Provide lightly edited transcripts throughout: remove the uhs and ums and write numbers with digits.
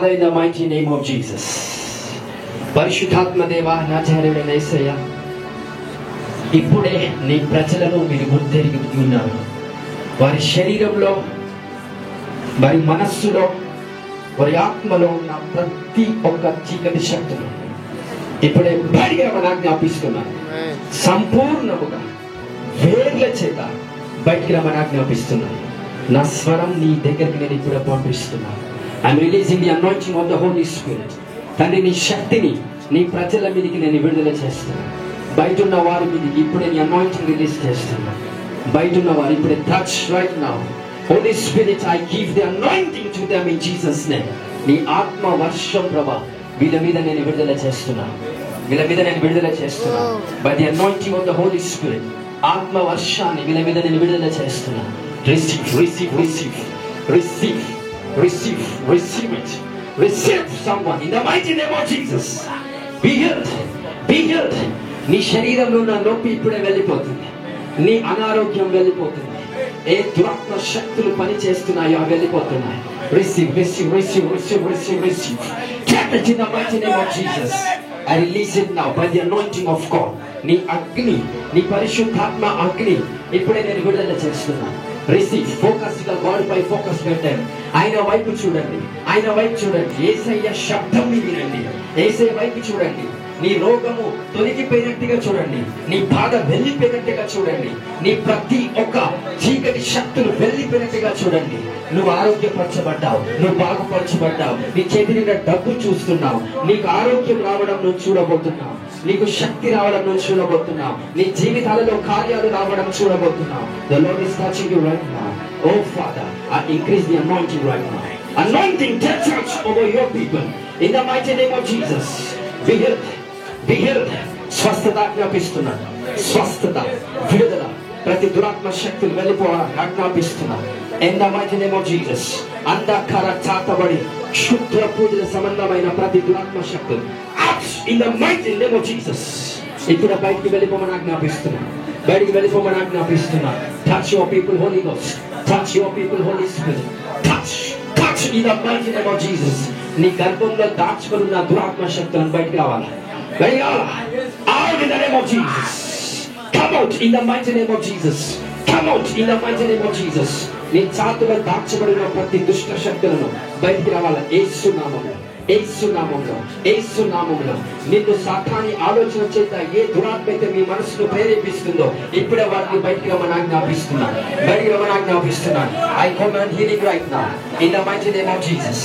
Father, in the mighty name of Jesus, పరిశుద్ధాత్మ దేవా నాజరేయుడైన యేసయ్యా, ఇప్పుడే నీ ప్రజలను మీరు గుర్తెరిగి ఉన్నారు. వారి శరీరంలో, వారి మనస్సులో, వారి ఆత్మలో ఉన్న ప్రతి ఒక్క చీకటి శక్తులు ఇప్పుడే బయటికి రమ్మని ఆజ్ఞాపిస్తున్నాను. సంపూర్ణముగా వేర్ల చేత బయటికి రమ్మని ఆజ్ఞాపిస్తున్నాను. నా స్వరం నీ దగ్గరికి నేను ఇప్పుడు పంపిస్తున్నాను. I'm releasing the anointing of the Holy Spirit. తండ్రి, నీ శక్తిని నీ ప్రజల మీదకి నేను విడుదల చేస్తున్నాను. బయట ఉన్న వారి మీదకి ఇప్పుడే నీ అనాయింటింగ్ రిలీజ్ చేస్తున్నాను. బయట ఉన్న వారు ఇప్పుడే touch right now. Holy Spirit, I give the anointing to them in Jesus name. నీ ఆత్మ వర్షం ప్రభా వీళ్ళ మీద నేను విడుదల చేస్తున్నాను. వీళ్ళ మీద నేను విడుదల చేస్తున్నాను. By the anointing of the Holy Spirit, ఆత్మ వర్షాన్ని వీళ్ళ మీద నేను విడుదల చేస్తున్నాను. Receive, receive, receive, receive, receive, receive it. Receive someone in the mighty name of Jesus. Be healed, be healed. నీ శరీరంలో ఉన్న నొప్పి ఇప్పుడే వెళ్ళిపోతుంది. నీ అనారోగ్యం వెళ్ళిపోతుంది. ఏ దురాత్మ శక్తులు పని చేస్తున్నాయో అవి వెళ్ళిపోతున్నాయి. Receive, receive, receive, receive, receive, receive. Get it in the mighty name of Jesus. I release it now by the anointing of God. నీ అగ్ని, నీ పరిశుద్ధాత్మ అగ్ని ఇప్పుడే నేను విడుదల చేస్తున్నాను. రిసీవ్. ఫోకస్ గా గాడ్ పై ఫోకస్ పెట్టండి. ఆయన వైపు చూడండి, ఆయన వైపు చూడండి. యేసయ్య శబ్దం వినండి. యేసయ్య వైపు చూడండి. నీ రోగము తొలగిపోయినట్టుగా చూడండి. నీ బాధ వెళ్ళిపోయినట్టుగా చూడండి. నీ ప్రతి ఒక్క చీకటి శక్తులు వెళ్ళిపోయినట్టుగా చూడండి. నువ్వు ఆరోగ్యపరచబడ్డావు, నువ్వు బాగుపరచబడ్డావు. నీ చేతి నిండా డబ్బు చూస్తున్నావు. నీకు ఆరోగ్యం రావడం నువ్వు చూడబోతున్నావు. నీకు శక్తి రావడం నువ్వు చూడబోతున్నావు. నీ జీవితాలలో కార్యాలు రావడం చూడబోతున్నావు. The Lord is touching you right now. Oh Father, I increase the anointing right now. Anointing touch over your people in the mighty name of Jesus. Be healed, be healed. స్వస్థత ఆజ్ఞాపిస్తున్నాను. స్వస్థత, విడుదల, ప్రతి దురాత్మ శక్తులు వెళ్ళిపోవాలని ఆజ్ఞాపిస్తున్నాను. In the mighty name of Jesus. అంధకార చాతబడి క్షుద్ర పూజల సంబంధమైన ప్రతి దురాత్మ శక్తులు in the mighty name of Jesus. ఇప్పుడు బయటికి వెళ్ళిపోమని ఆజ్ఞాపిస్తున్నాను. బయటికి వెళ్ళిపోమని ఆజ్ఞాపిస్తున్నాను. Touch your people, Holy Ghost. Touch your people, Holy Spirit. Touch, touch in the mighty name of Jesus. నీ గర్భంలో దాచుకొని ఉన్న దురాత్మ శక్తులను బయటికి రావాలి. Out in the name of Jesus. Come out in the mighty name of Jesus. Come out in the mighty name of Jesus. నీ చాతులో దాచబడిన ప్రతి దుష్ట శక్తులను బయటికి రావాలి. యేసు నామములో, యేసు నామములో, యేసు నామములో. నిన్ను సాతాని ఆలోచన చేత ఏ దురాత్మ అయితే మీ మనసును ప్రేరేపిస్తుందో ఇప్పుడే వాటిని బయటికి రమ్మని ఆజ్ఞాపిస్తున్నాను. బయటికి రమ్మని ఆజ్ఞాపిస్తున్నాను. I command healing right now in the mighty name of Jesus.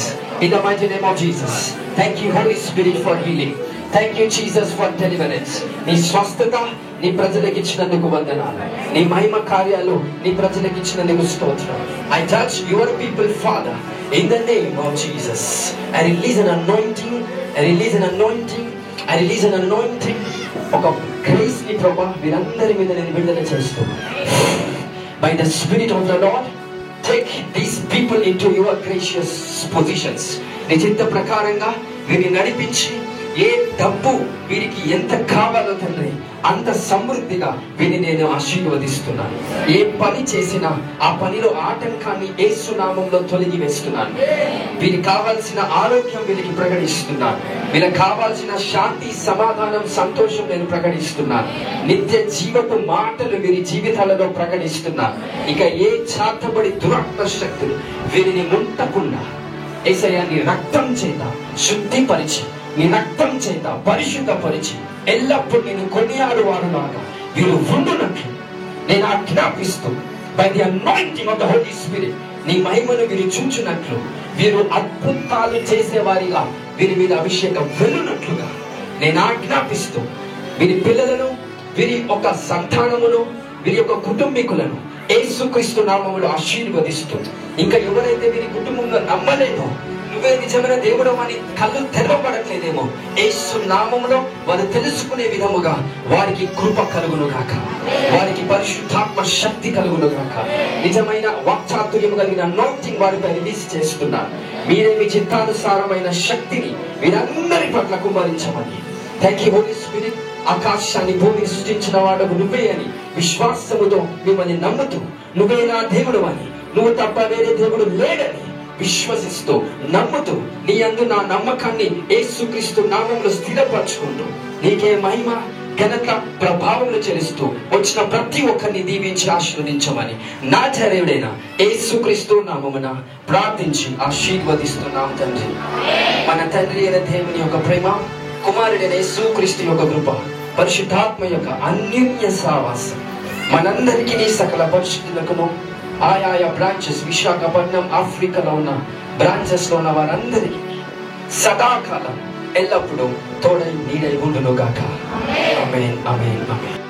In the mighty name of Jesus. Thank you, Holy Spirit, for healing. Thank you, Jesus, for deliverance. నీ స్వస్థత నీ ప్రజలకు ఇచ్చినందుకు వందనాలు. నీ మహిమ కార్యాలు నీ ప్రజలకు ఇచ్చినందుకు స్తోత్రం. I touch your people, Father, in the name of Jesus. I release an anointing. I release an anointing. I release an anointing. ఒక గ్రేస్ ని ప్రభా వీరందరి మీద నేను విడుదల చేస్తున్నాను. By the Spirit of the Lord, take these people into your gracious positions. నీ చిత్త ప్రకారంగా వీరిని నడిపించి ఏ డబ్బు వీరికి ఎంత కావాలో తండ్రి అంత సమృద్ధిగా వీరిని నేను ఆశీర్వదిస్తున్నాను. ఏ పని చేసినా ఆ పనిలో ఆటంకాన్ని యేసు నామములో తొలగి వేస్తున్నాను. వీరికి కావాల్సిన ఆరోగ్యం వీరికి ప్రకటిస్తున్నాను. వీరికి కావాల్సిన శాంతి, సమాధానం, సంతోషం నేను ప్రకటిస్తున్నాను. నిత్య జీవపు మాటలు వీరి జీవితాలలో ప్రకటిస్తున్నాను. ఇక ఏ చాతబడి దురాత్మ శక్తులు వీరిని ముట్టకుండా యేసయ్య నీ రక్తం చేత శుద్ధిపరిచి, నీ రక్తం చేత పరిశుద్ధపరిచి ఎల్లప్పుడు నేను కొనియాడువారులాగా వీరు ఉండునట్లు నేను ఆజ్ఞాపిస్తూ, by the anointing of the Holy Spirit నీ మహిమను వీరు చూచునట్లు, వీరు అద్భుతాలు చేసేవారిగా వీరి మీద అభిషేకం వెళ్ళునట్లుగా నేను ఆజ్ఞాపిస్తూ, వీరి పిల్లలను, వీరి ఒక సంతానమును, వీరి యొక్క కుటుంబీకులను యేసుక్రీస్తు నామములో ఆశీర్వదిస్తూ, ఇంకా ఎవరైతే వీరి కుటుంబంలో నమ్మలేదో, నువ్వే నిజమైన దేవుడు అని కళ్ళు తెరవబడట్లేదేమో, యేసు నామములో వారు తెలుసుకునే విధముగా వారికి కృప కలుగును గాక, వారికి పరిశుద్ధాత్మ శక్తి కలుగును గాక. నిజమైన వాక్చాతుర్యము కలిగిన అనాయింటింగ్ వారిపై రిలీజ్ చేస్తున్నారు. మీరే మీ చిత్తానుసారమైన శక్తిని వీరందరి పట్ల కుమ్మరించమని. Thank you Holy Spirit. ఆకాశాన్ని భూమిని సృష్టించిన వాడు నువ్వే అని విశ్వాసముతో మిమ్మల్ని నమ్ముతూ, నువ్వే నా దేవుడు అని, నువ్వు తప్ప వేరే దేవుడు లేడని విశ్వసిస్తూ నమ్ముతూ నీ యందు నా నమ్మకాన్ని యేసుక్రీస్తు నామములో స్థిరపరచుకుంటూ నీకే మహిమ ఘనత ప్రభావములు చెల్లిస్తూ వచ్చిన ప్రతి ఒక్కరిని దీవించి ఆశీర్వదించమని నాజరేయుడైన యేసుక్రీస్తు నామమున ప్రార్థించి ఆశీర్వదిస్తున్నాం తండ్రి. మన తండ్రి అయిన దేవుని యొక్క ప్రేమ, కుమారుడైన యేసుక్రీస్తు యొక్క కృప, పరిశుద్ధాత్మ యొక్క అన్యోన్య సహవాసం మనందరికీ నీ సకల పరిశుద్ధులకును ఆయా బ్రాంచెస్ విశాఖపట్నం ఆఫ్రికాలో ఉన్న బ్రాంచెస్ లో ఉన్న వారందరికీ సదాకాలం ఎల్లప్పుడూ తోడై నీడై ఉండును గాక. ఆమేన్, ఆమేన్, ఆమేన్.